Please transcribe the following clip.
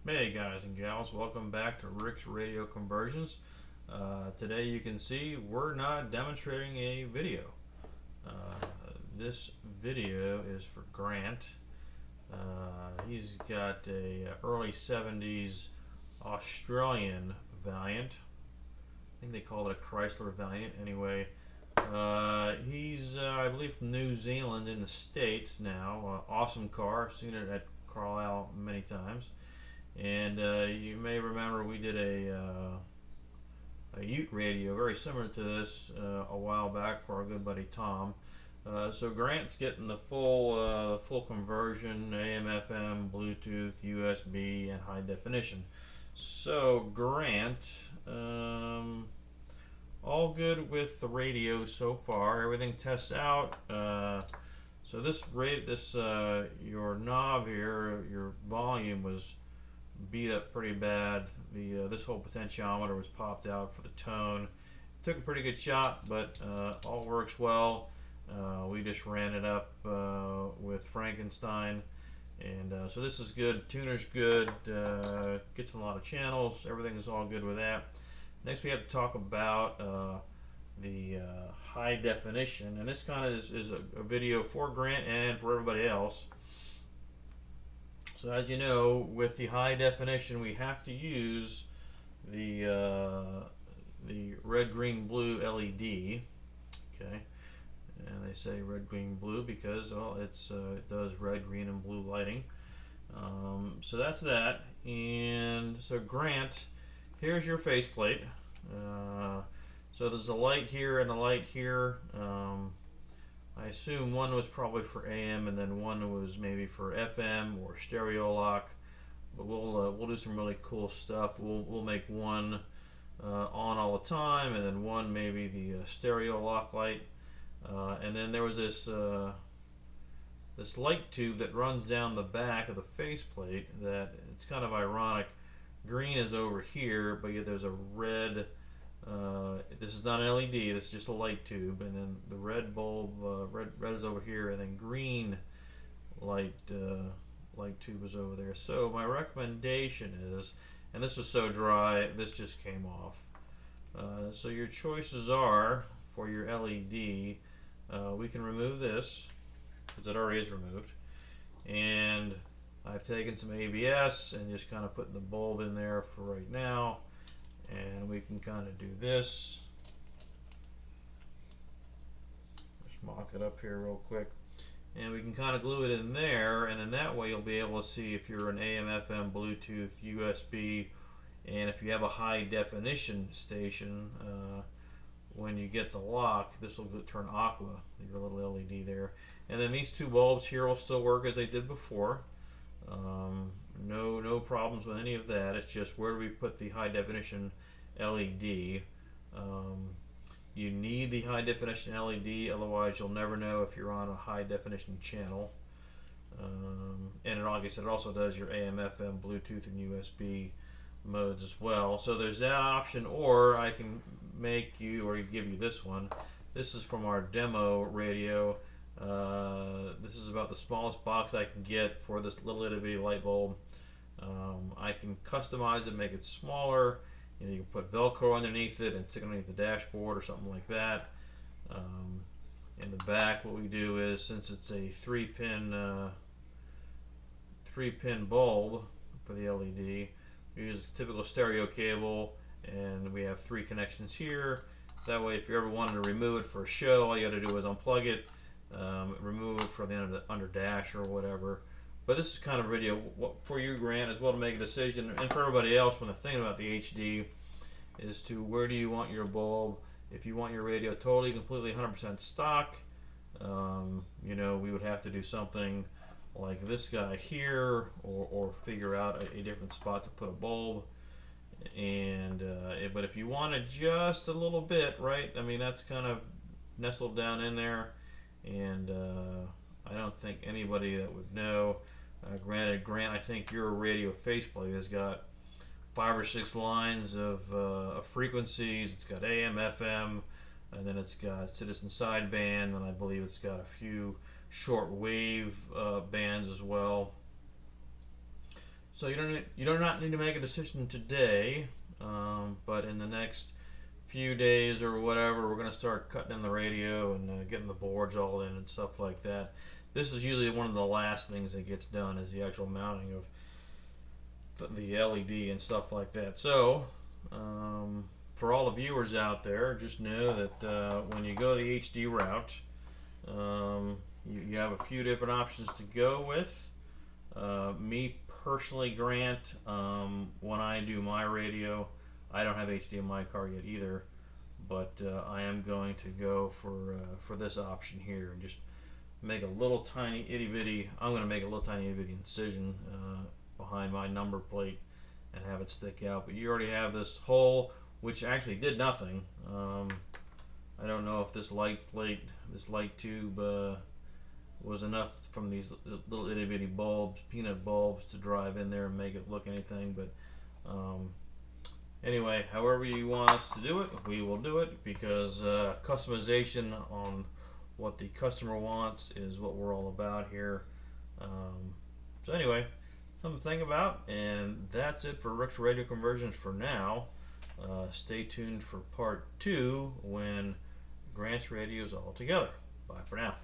Hey guys and gals, welcome back to Rick's Radio Conversions. Today you can see we're not demonstrating a video. Uh, this video is for Grant. He's got a early 70s Australian Valiant. I think they call it a Chrysler Valiant anyway. He's I believe from New Zealand in the States now. Awesome car. I've seen it at Carlisle many times. And you may remember we did a Ute radio very similar to this a while back for our good buddy Tom. So Grant's getting the full conversion, AM, FM, Bluetooth, USB, and high definition. So Grant, all good with the radio so far. Everything tests out. So your knob here, your volume was beat up pretty bad. This whole potentiometer was popped out for the tone. Took a pretty good shot, but all works well. We just ran it up with Frankenstein, and so this is good. Tuner's good. Gets a lot of channels. Everything is all good with that. Next, we have to talk about the high definition, and this kind of is a video for Grant and for everybody else. So as you know, with the high definition, we have to use the red, green, blue LED. Okay, and they say red, green, blue because it does red, green, and blue lighting. So that's that. And so Grant, here's your faceplate. So there's a light here and a light here. I assume one was probably for AM and then one was maybe for FM or stereo lock, but we'll do some really cool stuff. We'll make one on all the time, and then one maybe the stereo lock light, and then there was this light tube that runs down the back of the faceplate. That it's kind of ironic. Green is over here, but yet there's a red. This is not an LED, this is just a light tube, and then the red bulb, red is over here, and then green light tube is over there. So my recommendation is, and this was so dry, this just came off. So your choices are, for your LED, we can remove this, because it already is removed, and I've taken some ABS and just kind of putting the bulb in there for right now. And we can kind of do this. Just mock it up here real quick. And we can kind of glue it in there, and then that way you'll be able to see if you're an AM, FM, Bluetooth, USB, and if you have a high definition station, when you get the lock, this will turn aqua, your little LED there. And then these two bulbs here will still work as they did before. No problems with any of that. It's just where do we put the high definition LED. You need the high definition LED, otherwise you'll never know if you're on a high definition channel. And like I said, it also does your AM, FM, Bluetooth, and USB modes as well. So there's that option, or I can make you or give you this one. This is from our demo radio. This is about the smallest box I can get for this little itty bitty light bulb. I can customize it, make it smaller. You can put Velcro underneath it and stick it underneath the dashboard or something like that. In the back, what we do is, since it's a three-pin bulb for the LED, we use a typical stereo cable, and we have 3 connections here. That way, if you ever wanted to remove it for a show, all you got to do is unplug it. Remove it from the end of the under dash or whatever. But this is kind of a video for you, Grant, as well, to make a decision, and for everybody else when they're thinking about the HD, is to where do you want your bulb. If you want your radio totally, completely 100% stock, you know, we would have to do something like this guy here, or figure out a different spot to put a bulb. And but if you want it just a little bit, right, I mean, that's kind of nestled down in there, and I don't think anybody that would know. Granted, Grant, I think your radio faceplate has got 5 or 6 lines of frequencies. It's got AM, FM, and then it's got citizen sideband, and I believe it's got a few short wave bands as well. So you do not need to make a decision today, but in the next few days or whatever, we're going to start cutting in the radio and getting the boards all in and stuff like that. This is usually one of the last things that gets done, is the actual mounting of the LED and stuff like that. So for all the viewers out there, just know that when you go the HD route, you have a few different options to go with. Me personally, Grant, when I do my radio, I don't have HD in my car yet either, but I am going to go for this option here and just make a little tiny itty bitty. I'm going to make a little tiny itty bitty incision behind my number plate and have it stick out. But you already have this hole, which actually did nothing. I don't know if this light plate, this light tube, was enough from these little itty bitty bulbs, peanut bulbs, to drive in there and make it look anything. But anyway, however you want us to do it, we will do it, because customization on what the customer wants is what we're all about here. So anyway, something to think about, and that's it for Rick's Radio Conversions for now. Stay tuned for part 2 when Grant's radio is all together. Bye for now.